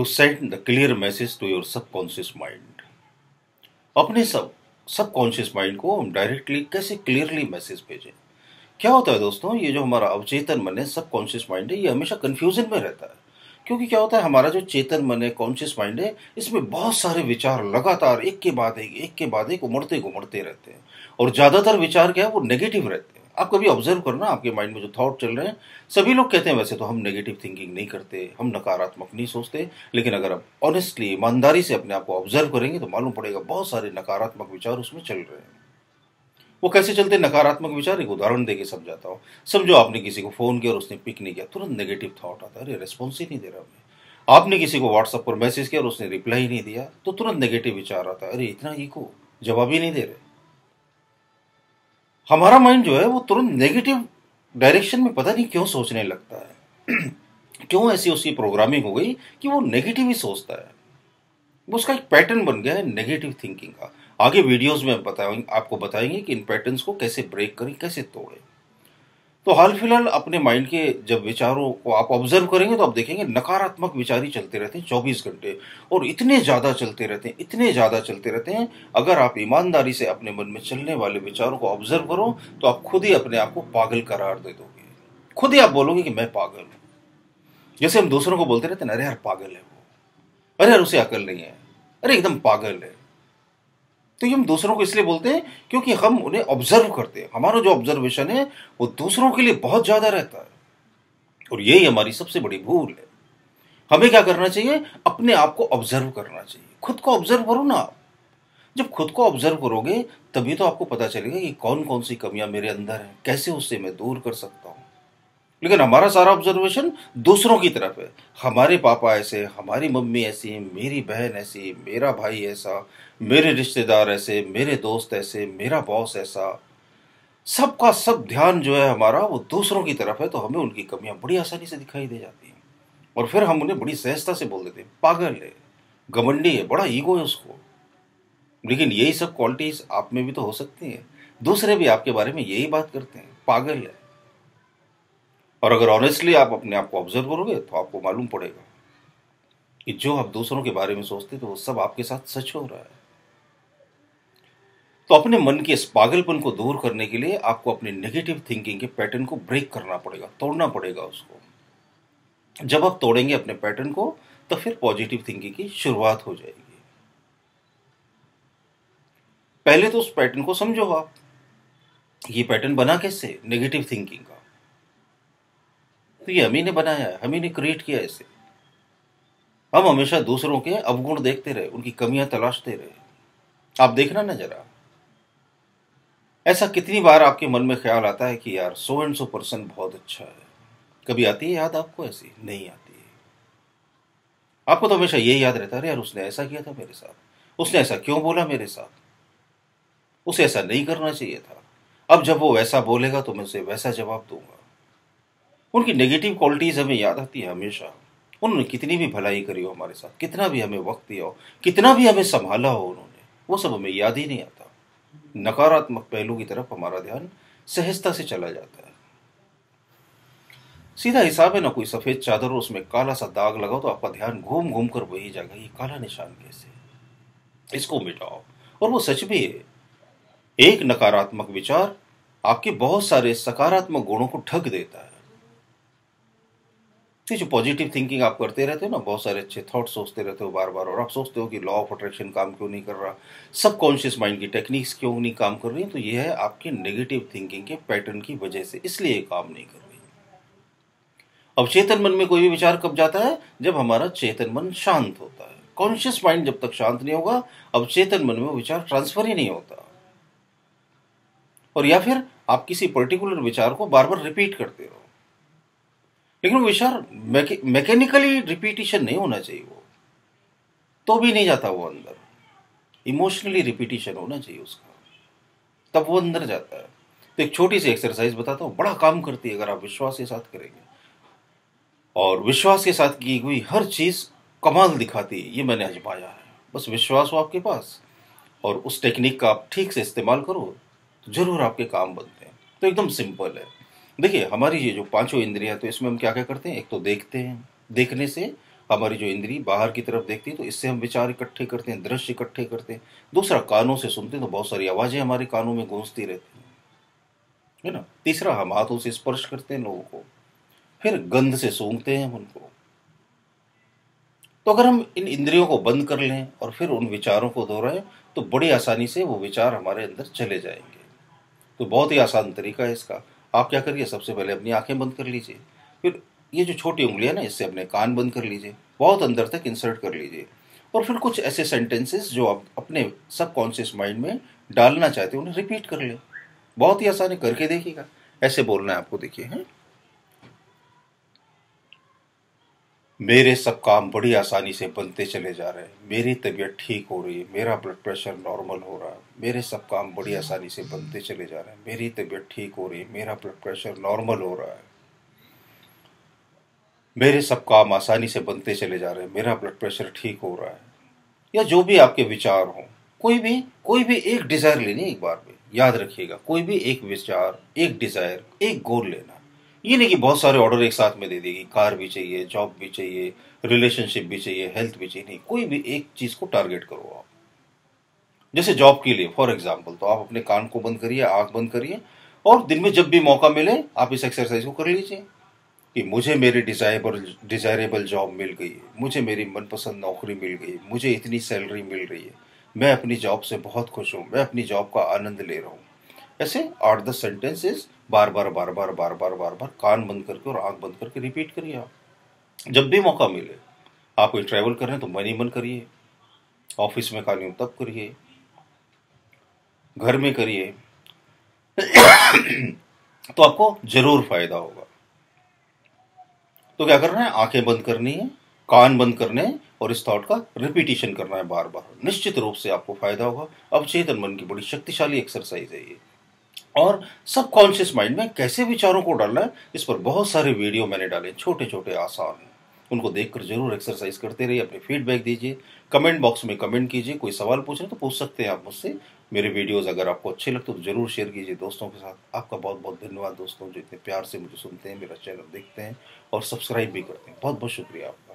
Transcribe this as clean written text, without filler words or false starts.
To send the clear message to your subconscious mind. अपने subconscious mind को हम directly कैसे क्लियरली मैसेज भेजें। क्या होता है दोस्तों, ये जो हमारा अवचेतन मन है, सबकॉन्शियस माइंड है, ये हमेशा कंफ्यूजन में रहता है। क्योंकि क्या होता है, हमारा जो चेतन मन है, कॉन्शियस माइंड है, इसमें बहुत सारे विचार लगातार एक के बाद एक उमड़ते घुमड़ते रहते हैं। और ज्यादातर विचार क्या है, वो नेगेटिव रहते हैं। आप कभी ऑब्जर्व करना, आपके माइंड में जो थॉट चल रहे हैं, सभी लोग कहते हैं वैसे तो हम नेगेटिव थिंकिंग नहीं करते, हम नकारात्मक नहीं सोचते, लेकिन अगर आप ऑनेस्टली ईमानदारी से अपने आप को ऑब्जर्व करेंगे तो मालूम पड़ेगा बहुत सारे नकारात्मक विचार उसमें चल रहे हैं। वो कैसे चलते हैं नकारात्मक विचार, एक उदाहरण देके समझाता हूँ। समझो आपने किसी को फोन किया और उसने पिक नहीं किया, तुरंत नेगेटिव थॉट आता है, अरे रिस्पॉन्स ही नहीं दे रहा मैं। आपने किसी को व्हाट्सएप पर मैसेज किया और उसने रिप्लाई नहीं दिया, तो तुरंत नेगेटिव विचार आता है, अरे इतना ईगो, जवाब ही नहीं दे रहे। हमारा माइंड जो है वो तुरंत नेगेटिव डायरेक्शन में पता नहीं क्यों सोचने लगता है। क्यों ऐसी उसकी प्रोग्रामिंग हो गई कि वो नेगेटिव ही सोचता है। वो उसका एक पैटर्न बन गया है नेगेटिव थिंकिंग का। आगे वीडियोस में आपको बताएंगे कि इन पैटर्न्स को कैसे ब्रेक करें, कैसे तोड़ें। तो हाल फिलहाल अपने माइंड के जब विचारों को आप ऑब्जर्व करेंगे तो आप देखेंगे नकारात्मक विचार ही चलते रहते हैं 24 घंटे। और इतने ज्यादा चलते रहते हैं, इतने ज्यादा चलते रहते हैं। अगर आप ईमानदारी से अपने मन में चलने वाले विचारों को ऑब्जर्व करो तो आप खुद ही अपने आप को पागल करार दे दोगे। खुद ही आप बोलोगे कि मैं पागल हूं। जैसे हम दूसरों को बोलते रहते हैं, अरे यार पागल है वो, अरे यार उसे अकल नहीं है, अरे एकदम पागल है। तो ये हम दूसरों को इसलिए बोलते हैं क्योंकि हम उन्हें ऑब्जर्व करते हैं। हमारा जो ऑब्जर्वेशन है वो दूसरों के लिए बहुत ज्यादा रहता है। और यही हमारी सबसे बड़ी भूल है। हमें क्या करना चाहिए, अपने आप को ऑब्जर्व करना चाहिए। खुद को ऑब्जर्व करो ना आप। जब खुद को ऑब्जर्व करोगे तभी तो आपको पता चलेगा कि कौन कौन सी कमियां मेरे अंदर हैं, कैसे उससे मैं दूर कर सकता हूं। लेकिन हमारा सारा ऑब्जर्वेशन दूसरों की तरफ है। हमारे पापा ऐसे, हमारी मम्मी ऐसी, मेरी बहन ऐसी, मेरा भाई ऐसा, मेरे रिश्तेदार ऐसे, मेरे दोस्त ऐसे, मेरा बॉस ऐसा। सबका सब ध्यान जो है हमारा वो दूसरों की तरफ है, तो हमें उनकी कमियां बड़ी आसानी से दिखाई दे जाती हैं। और फिर हम उन्हें बड़ी सहजता से बोल देते हैं, पागल है, घमंडी है, बड़ा ईगो है उसको। लेकिन यही सब क्वालिटीज आप में भी तो हो सकती हैं। दूसरे भी आपके बारे में यही बात करते हैं, पागल है। और अगर ऑनेस्टली आप अपने आप को ऑब्जर्व करोगे तो आपको मालूम पड़ेगा कि जो आप दूसरों के बारे में सोचते तो वो सब आपके साथ सच हो रहा है। तो अपने मन के इस पागलपन को दूर करने के लिए आपको अपने नेगेटिव थिंकिंग के पैटर्न को ब्रेक करना पड़ेगा, तोड़ना पड़ेगा उसको। जब आप तोड़ेंगे अपने पैटर्न को तो फिर पॉजिटिव थिंकिंग की शुरुआत हो जाएगी। पहले तो उस पैटर्न को समझो आप। ये पैटर्न बना कैसे, नेगेटिव थिंकिंग का? तो ये हम ही ने बनाया है, हम ही ने क्रिएट किया इसे। हम हमेशा दूसरों के अवगुण देखते रहे, उनकी कमियां तलाशते रहे। आप देखना ना जरा, ऐसा कितनी बार आपके मन में ख्याल आता है कि यार सो एंड सो पर्सन बहुत अच्छा है। कभी आती है याद आपको? ऐसी नहीं आती है। आपको तो हमेशा यही याद रहता है, अरे यार उसने ऐसा किया था मेरे साथ, उसने ऐसा क्यों बोला मेरे साथ, उसे ऐसा नहीं करना चाहिए था, अब जब वो वैसा बोलेगा तो मैं उसे वैसा जवाब दूंगा। उनकी नेगेटिव क्वालिटीज हमें याद आती है हमेशा। उन्होंने कितनी भी भलाई करी हो हमारे साथ, कितना भी हमें वक्त दिया हो, कितना भी हमें संभाला हो उन्होंने, वो सब हमें याद ही नहीं आता। नकारात्मक पहलू की तरफ हमारा ध्यान सहजता से चला जाता है। सीधा हिसाब है ना, कोई सफेद चादर हो उसमें काला सा दाग लगाओ तो आपका ध्यान घूम घूम कर वही जाएगा, ये काला निशान कैसे, इसको मिटाओ। और वो सच भी है। एक नकारात्मक विचार आपके बहुत सारे सकारात्मक गुणों को ढक देता है। तो जो पॉजिटिव थिंकिंग आप करते रहते हो ना, बहुत सारे अच्छे थॉट सोचते रहते हो बार बार, और आप सोचते हो कि लॉ ऑफ अट्रैक्शन काम क्यों नहीं कर रहा, सबकॉन्शियस माइंड की टेक्निक्स क्यों नहीं काम कर रही, तो ये है आपके नेगेटिव थिंकिंग के पैटर्न की वजह से, इसलिए ये काम नहीं कर रही। अब चेतन मन में कोई भी विचार कब जाता है, जब हमारा चेतन मन शांत होता है। कॉन्शियस माइंड जब तक शांत नहीं होगा, अब चेतन मन में विचार ट्रांसफर ही नहीं होता। और या फिर आप किसी पर्टिकुलर विचार को बार बार रिपीट करते हो, लेकिन वो विचार मैकेनिकली रिपीटिशन नहीं होना चाहिए, वो तो भी नहीं जाता वो अंदर। इमोशनली रिपीटिशन होना चाहिए उसका, तब वो अंदर जाता है। तो एक छोटी सी एक्सरसाइज बताता हूँ, बड़ा काम करती है अगर आप विश्वास के साथ करेंगे। और विश्वास के साथ की हुई हर चीज कमाल दिखाती है, ये मैंने आजमाया है। बस विश्वास हो आपके पास और उस टेक्निक का आप ठीक से इस्तेमाल करो तो जरूर आपके काम बनते हैं। तो एकदम सिंपल है। देखिए हमारी ये जो पांचों इंद्रियां, तो इसमें हम क्या क्या करते हैं, एक तो देखते हैं, देखने से हमारी जो इंद्री बाहर की तरफ देखती है तो इससे हम विचार इकट्ठे करते हैं, दृश्य इकट्ठे करते हैं। दूसरा, कानों से सुनते हैं तो बहुत सारी आवाजें हमारे कानों में गूंजती रहती हैं, है ना। तीसरा, हम हाथों से स्पर्श करते हैं लोगों को। फिर गंध से सूंघते हैं हम उनको। तो अगर हम इन इंद्रियों को बंद कर लें और फिर उन विचारों को दोहराएं तो बड़ी आसानी से वो विचार हमारे अंदर चले जाएंगे। तो बहुत ही आसान तरीका है इसका। आप क्या करिए, सबसे पहले अपनी आंखें बंद कर लीजिए। फिर ये जो छोटी उंगलियां ना, इससे अपने कान बंद कर लीजिए, बहुत अंदर तक इंसर्ट कर लीजिए। और फिर कुछ ऐसे सेंटेंसेस जो आप अपने सबकॉन्शियस माइंड में डालना चाहते हैं उन्हें रिपीट कर लें। बहुत ही आसान है, करके देखिएगा। ऐसे बोलना है आपको, देखिए है, मेरे सब काम बड़ी आसानी से बनते चले जा रहे हैं, मेरी तबीयत ठीक हो रही है, मेरा ब्लड प्रेशर नॉर्मल हो रहा है, मेरे सब काम बड़ी आसानी से बनते चले जा रहे हैं, मेरी तबीयत ठीक हो रही है, मेरा ब्लड प्रेशर नॉर्मल हो रहा है, मेरे सब काम आसानी से बनते चले जा रहे हैं, मेरा ब्लड प्रेशर ठीक हो रहा है। या जो भी आपके विचार हों, कोई भी एक डिजायर लेनी है एक बार में, याद रखिएगा, कोई भी एक विचार, एक डिजायर, एक गोल लेना। ये नहीं कि बहुत सारे ऑर्डर एक साथ में दे देगी, कार भी चाहिए, जॉब भी चाहिए, रिलेशनशिप भी चाहिए, हेल्थ भी चाहिए, नहीं, कोई भी एक चीज को टारगेट करो आप। जैसे जॉब के लिए फॉर एग्जाम्पल, तो आप अपने कान को बंद करिए, आंख बंद करिए, और दिन में जब भी मौका मिले आप इस एक्सरसाइज को कर लीजिए कि मुझे मेरी डिजायरेबल जॉब मिल गई है, मुझे मेरी मनपसंद नौकरी मिल गई, मुझे इतनी सैलरी मिल रही है, मैं अपनी जॉब से बहुत खुश हूँ, मैं अपनी जॉब का आनंद ले रहा हूँ। ऐसे 8-10 सेंटेंसेस बार बार बार बार बार बार बार बार कान बंद करके और आंख बंद करके रिपीट करिए आप। जब भी मौका मिले, आप कोई ट्रैवल कर रहे हैं तो मन ही मन करिए, ऑफिस में खाली हूं तब करिए, घर में करिए, तो आपको जरूर फायदा होगा। तो क्या करना है, आंखें बंद करनी है, कान बंद करने हैं, और इस थॉट का रिपीटिशन करना है बार बार। निश्चित रूप से आपको फायदा होगा। अवचेतन मन की बड़ी शक्तिशाली एक्सरसाइज है ये। और सबकॉन्शियस माइंड में कैसे विचारों को डालना है, इस पर बहुत सारे वीडियो मैंने डाले, छोटे छोटे आसान। उनको देखकर जरूर एक्सरसाइज करते रहिए, अपने फीडबैक दीजिए, कमेंट बॉक्स में कमेंट कीजिए। कोई सवाल पूछना तो पूछ सकते हैं आप मुझसे। मेरे वीडियोस अगर आपको अच्छे लगते तो जरूर शेयर कीजिए दोस्तों के साथ। आपका बहुत बहुत धन्यवाद दोस्तों, जो इतने प्यार से मुझे सुनते हैं, मेरा चैनल देखते हैं और सब्सक्राइब भी करते हैं। बहुत बहुत शुक्रिया आपका।